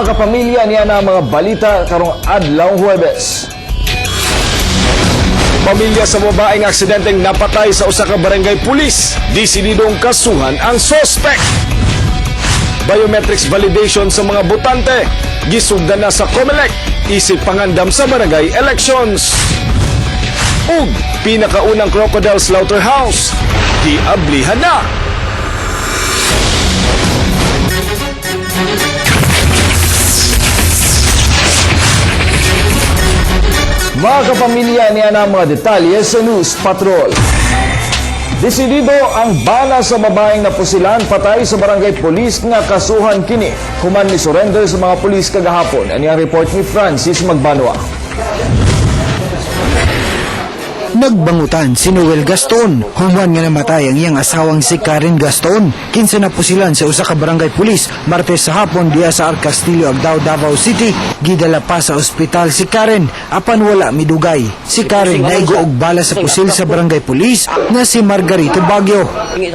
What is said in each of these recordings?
Mga kapamilya niya na mga balita karong adlaw Huwebes. Pamilya sa babaeng aksidenteng napatay sa usa ka barangay pulis, desididong kasuhan ang sospek. Biometrics validation sa mga botante, gisugdan na sa COMELEC, isip pangandam sa barangay elections. Ug pinakaunang crocodile slaughterhouse, giablihan na. Mga kapamilya niya na mga detalye sa News Patrol. Desidido ang bala sa babaeng napusilan patay sa barangay pulis nga kasuhan kini. Human ni surrender sa mga pulis kagahapon. Ani ang report ni Francis Magbanwa. Nagbangutan si Noel Gaston. Human nga namatay ang iyang asawang si Karen Gaston. Kinsa na pusilan sa usa ka barangay pulis Martes sa hapon diya sa Arcastillo, Agdao, Davao City. Gidala pa sa ospital si Karen apan wala midugay. Si Karen naigo og bala sa pusil sa barangay pulis nga si Margarito Baguio.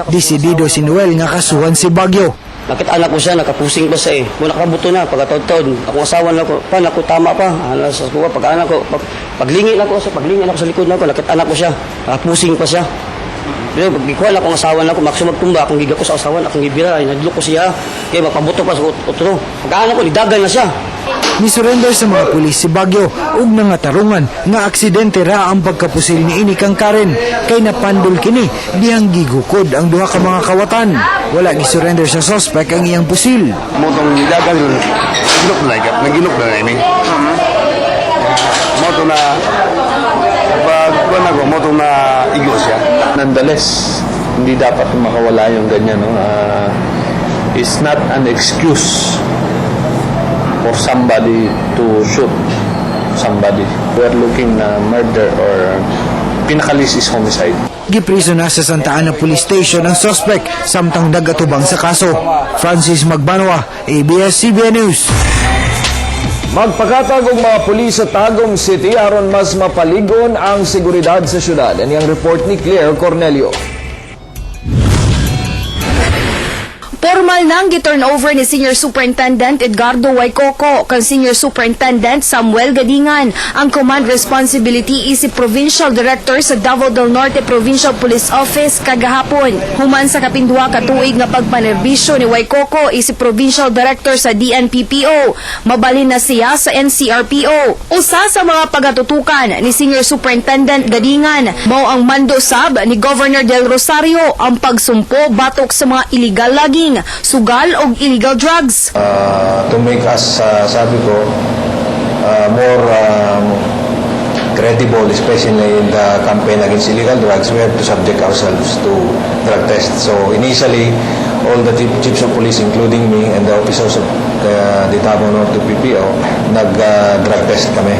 Desidido si Noel nga kasuhan si Baguio. Nakita anak ko siya, nakapusing pa siya eh. Muna nakabuto na, pagkataon-taon. Akong asawa na ko, pa, naku, tama pa. Sa kuha, pag-anak ko, paglingin ako sa likod na ko, nakita anak ko siya, nakapusing pa siya. Pero pagkikuha na akong asawa na ko, makso magtumba, akong giga ko sa asawa na, akong gibira, nagluko siya, kaya mapabuto pa sa utro. Pag-anak ko, lidagan na siya. Nisurrender sa mga pulis si Baguio ug nangatarungan nga aksidente ra ang pagkapusil ni ini kang Karen kay napandol kini dihang gigukod ang duha ka mga kawatan. Wala gisurrender sa suspect ang iyang pusil. Motong nilagan gilok na ini. Moto na pag ko moto na igo siya. Nonetheless, hindi dapat makawala yung ganyan, no. It's not an excuse for somebody to shoot somebody. We're looking na murder or pinakalis is homicide. Gipriso na sa Santa Ana Police Station ang suspect samtang nagatubang sa kaso. Francis Magbanwa, ABS-CBN News. Magpakatag og mga pulis sa Tagum City aron mas mapaligon ang seguridad sa syudad. Ani ang report ni Claire Cornelio. Formal nang gi-turnover ni Senior Superintendent Edgardo Waycoco kang Senior Superintendent Samuel Gadingan ang command responsibility isip Provincial Director sa Davao del Norte Provincial Police Office kagahapon. Human sa kapindua ka tuig nga pagpanerbisyo ni Waycoco isip Provincial Director sa DNPPO, mabalhin na siya sa NCRPO. Usa sa mga pagatutukan ni Senior Superintendent Gadingan mao ang mando sab ni Governor Del Rosario ang pagsumpo batok sa mga illegal logging, sugal o illegal drugs. To make us, sabi ko, more credible, especially in the campaign against illegal drugs, we have to subject ourselves to drug tests. So initially, all the chiefs of police, including me and the officers of the Davao Norte PPO, nag-drug test kami.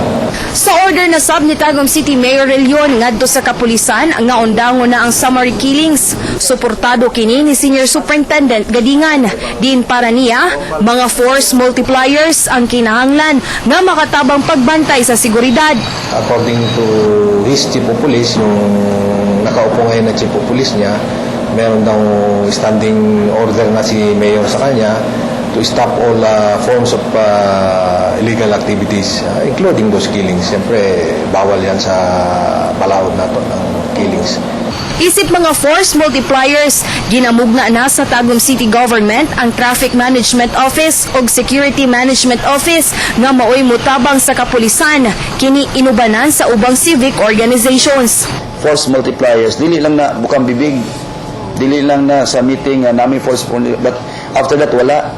Sa order na sab ni Tagum City Mayor Relion ngadto sa kapulisan nga undangon na ang summary killings. Suportado kini ni Senior Superintendent Gadingan. Din para niya, mga force multipliers ang kinahanglan nga makatabang pagbantay sa seguridad. According to his chief of police, yung nakaupo ngayon na chief of police niya, meron daw standing order na si Mayor sa kanya to stop all forms of illegal activities, including those killings. Siyempre, bawal yan sa balawod nato ng killings. Isip mga force multipliers, ginamugna na sa Tagum City Government ang Traffic Management Office o Security Management Office nga maoy mutabang sa kapulisan, kini inubanan sa ubang civic organizations. Force multipliers, dili lang na bukang bibig, dili lang na sa meeting namin force, but after that wala.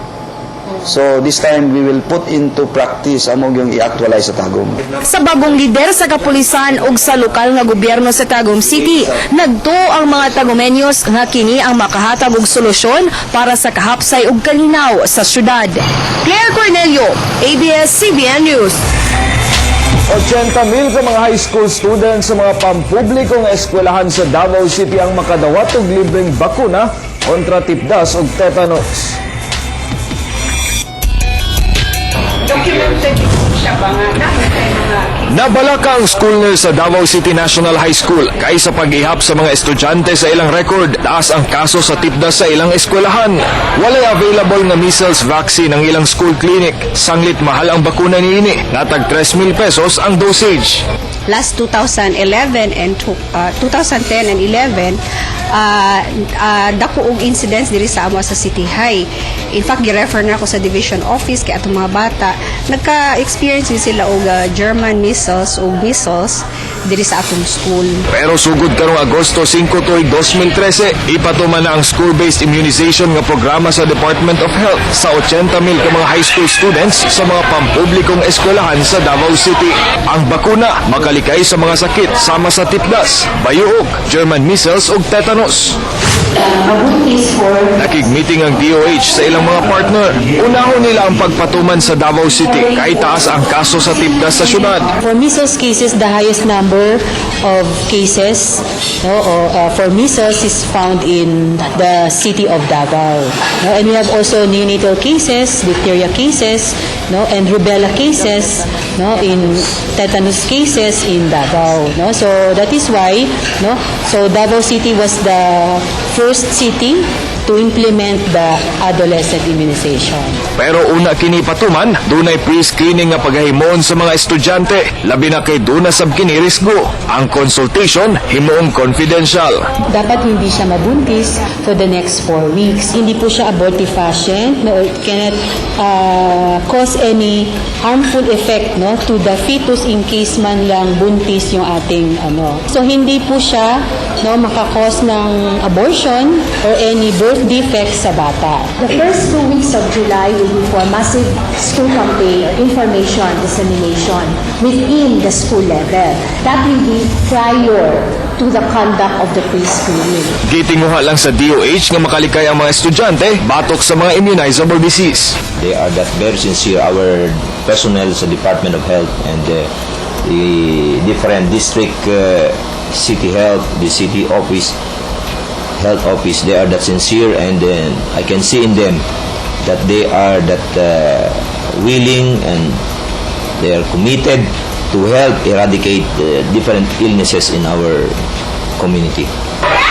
So this time we will put into practice among yung i-actualize sa Tagum. Sa bagong lider sa kapulisan ug sa lokal nga gobyerno sa Tagum City, nagtuo ang mga Tagumenyos nga kini ang makahatag og solusyon para sa kahapsay ug kalinaw sa syudad. Claire Cornelio, ABS-CBN News. 80,000 ka mga high school students sa mga pampublikong eskwelahan sa Davao City ang makadawat og libreng bakuna kontra tipdas ug tetanus. Documented Nabalaka ang school nurse sa Davao City National High School kay sa pag-ihap sa mga estudyante sa ilang record. Taas ang kaso sa tipdas sa ilang eskwelahan. Walay available nga measles vaccine ang ilang school clinic. Sanglit mahal ang bakuna niini. Natag 3,000 pesos ang dosage. Last 2011 and 2010 and 11 dako og incidents diri sa amo sa City High. In fact, gi-refer na ako sa division office kay atong mga bata nagka-experience din sila og German measles o measles diri sa atong school. Pero sugod karong Agosto 5 tuig 2013, ipatuman na ang school-based immunization nga programa sa Department of Health sa 80,000 ka mga high school students sa mga pampublikong eskwelahan sa Davao City. Ang bakuna makalikay sa mga sakit sama sa tipdas, bayuok, German measles ug tetanus. Nakig-meeting ang DOH sa ilang mga partner. Unahon nila ang pagpatuman sa Davao City kay taas ang kaso sa tipdas sa syudad. For measles cases, the highest number of cases for measles is found in the city of Davao. And we have also neonatal cases, diphtheria cases, and rubella cases, in tetanus cases in Davao. So that is why, so Davao City was the first city to implement the adolescent immunization. Pero una kini patuman, dunay pre-screening nga paghahimon sa mga estudyante, labi na kay duna sab kini risgo. Ang consultation himoong confidential. Dapat hindi siya mabuntis for the next 4 weeks. Hindi po siya abortifacient, it cannot cause any harmful effect to the fetus in case man lang buntis yung ating So hindi po siya makakause ng abortion or any birth defects sa bata. The first 2 weeks of July will be for massive school campaign or information dissemination within the school level. That will be prior to the conduct of the pre-screening. Gitinguha lang sa DOH nga makalikay ang mga estudyante batok sa mga immunizable disease. They are that very sincere, our personnel sa Department of Health and the different district city health, the city office, health office, they are that sincere, and I can see in them that they are that willing and they are committed to help eradicate different illnesses in our community.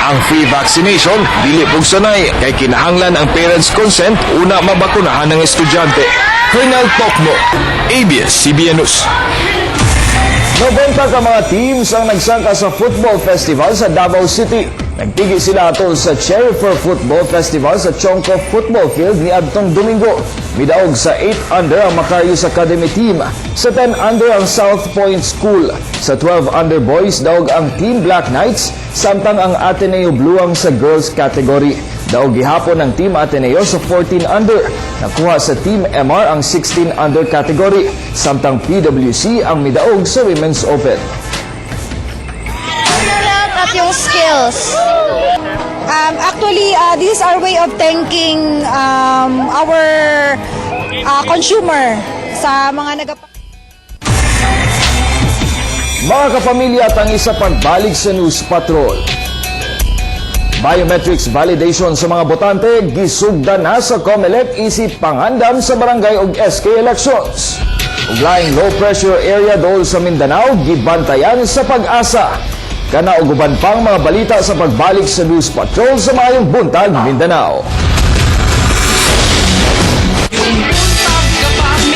Ang free vaccination, dili pug sanay, kay kinahanglan ang parents' consent una mabakunahan ng estudyante. Colonel Tokmo, ABS-CBN News. 90 ka mga teams ang nagsangka sa Football Festival sa Davao City. Nagtigi sila atol sa Cherry for Football Festival sa Chongco Football Field ni adtong Domingo. Midaog sa 8 under ang Macarius Academy team. Sa 10 under ang South Point School. Sa 12 under boys, daog ang Team Black Knights, samtang ang Ateneo Bluang sa girls category. Daog gihapon ang Team Ateneo sa 14 under. Nakuha sa Team MR ang 16 under category, samtang PWC ang midaog sa Women's Open. At yung skills. Actually, this is our way of thanking our consumer sa mga Mga kapamilya at ang isa pagbalik sa News Patrol. Biometrics validation sa mga botante gisugdan na sa COMELEC isip pangandam sa barangay ug SK elections. Uglaing low pressure area dol sa Mindanao gibantayan sa Pag-asa. Kana og uban pang mga balita sa pagbalik sa News Patrol sa Mayong Buntag, Mindanao.